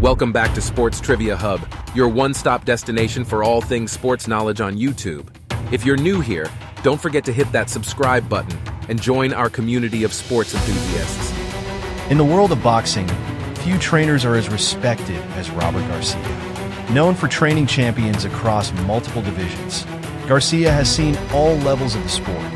Welcome back to Sports Trivia Hub, your one-stop destination for all things sports knowledge on YouTube. If you're new here, don't forget to hit that subscribe button and join our community of sports enthusiasts. In the world of boxing, few trainers are as respected as Robert Garcia. Known for training champions across multiple divisions, Garcia has seen all levels of the sport,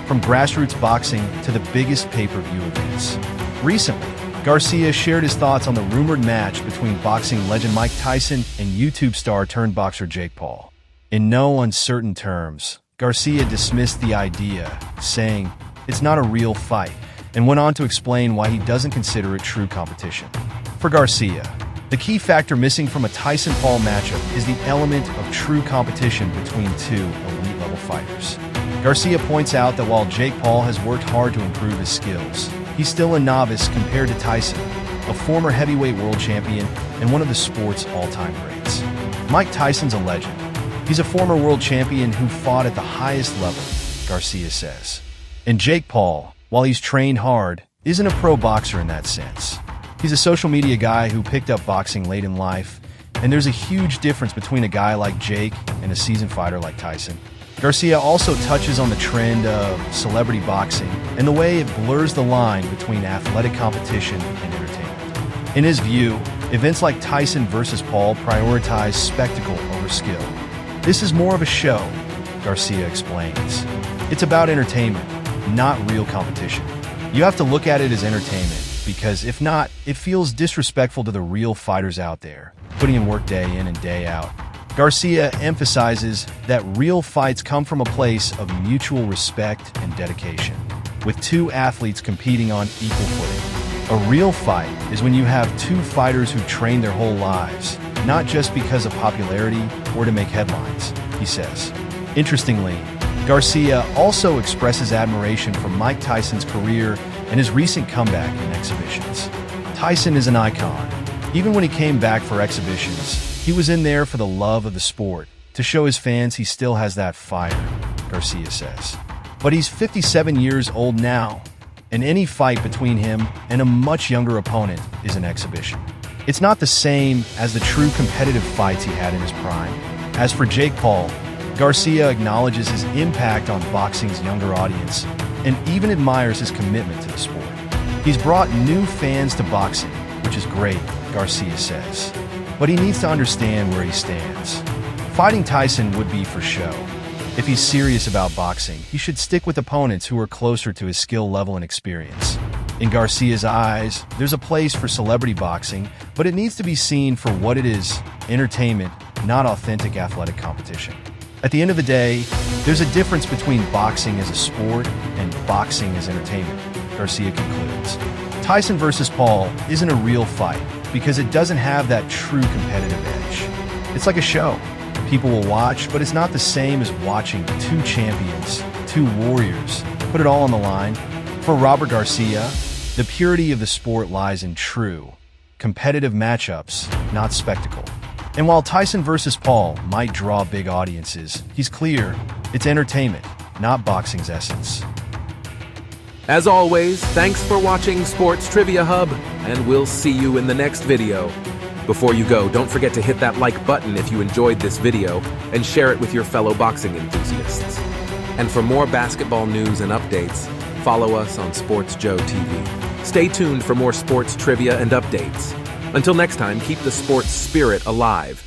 from grassroots boxing to the biggest pay-per-view events. Recently, Garcia shared his thoughts on the rumored match between boxing legend Mike Tyson and YouTube star turned boxer Jake Paul. In no uncertain terms, Garcia dismissed the idea, saying, "It's not a real fight," and went on to explain why he doesn't consider it true competition. For Garcia, the key factor missing from a Tyson-Paul matchup is the element of true competition between two elite-level fighters. Garcia points out that while Jake Paul has worked hard to improve his skills, he's still a novice compared to Tyson, a former heavyweight world champion and one of the sport's all-time greats. Mike Tyson's a legend. He's a former world champion who fought at the highest level, Garcia says. And Jake Paul, while he's trained hard, isn't a pro boxer in that sense. He's a social media guy who picked up boxing late in life, and there's a huge difference between a guy like Jake and a seasoned fighter like Tyson. Garcia also touches on the trend of celebrity boxing and the way it blurs the line between athletic competition and entertainment. In his view, events like Tyson versus Paul prioritize spectacle over skill. This is more of a show, Garcia explains. It's about entertainment, not real competition. You have to look at it as entertainment, because if not, it feels disrespectful to the real fighters out there, putting in work day in and day out. Garcia emphasizes that real fights come from a place of mutual respect and dedication, with two athletes competing on equal footing. A real fight is when you have two fighters who train their whole lives, not just because of popularity or to make headlines, he says. Interestingly, Garcia also expresses admiration for Mike Tyson's career and his recent comeback in exhibitions. Tyson is an icon. Even when he came back for exhibitions, he was in there for the love of the sport, to show his fans he still has that fire, Garcia says. But he's 57 years old now, and any fight between him and a much younger opponent is an exhibition. It's not the same as the true competitive fights he had in his prime. As for Jake Paul, Garcia acknowledges his impact on boxing's younger audience and even admires his commitment to the sport. He's brought new fans to boxing, which is great, Garcia says. But he needs to understand where he stands. Fighting Tyson would be for show. If he's serious about boxing, he should stick with opponents who are closer to his skill level and experience. In Garcia's eyes, there's a place for celebrity boxing, but it needs to be seen for what it is, entertainment, not authentic athletic competition. At the end of the day, there's a difference between boxing as a sport and boxing as entertainment, Garcia concludes. Tyson versus Paul isn't a real fight because it doesn't have that true competitive edge. It's like a show. People will watch, but it's not the same as watching two champions, two warriors, put it all on the line. For Robert Garcia, the purity of the sport lies in true, competitive matchups, not spectacle. And while Tyson versus Paul might draw big audiences, he's clear, it's entertainment, not boxing's essence. As always, thanks for watching Sports Trivia Hub, and we'll see you in the next video. Before you go, don't forget to hit that like button if you enjoyed this video, and share it with your fellow boxing enthusiasts. And for more basketball news and updates, follow us on Sports Joe TV. Stay tuned for more sports trivia and updates. Until next time, keep the sports spirit alive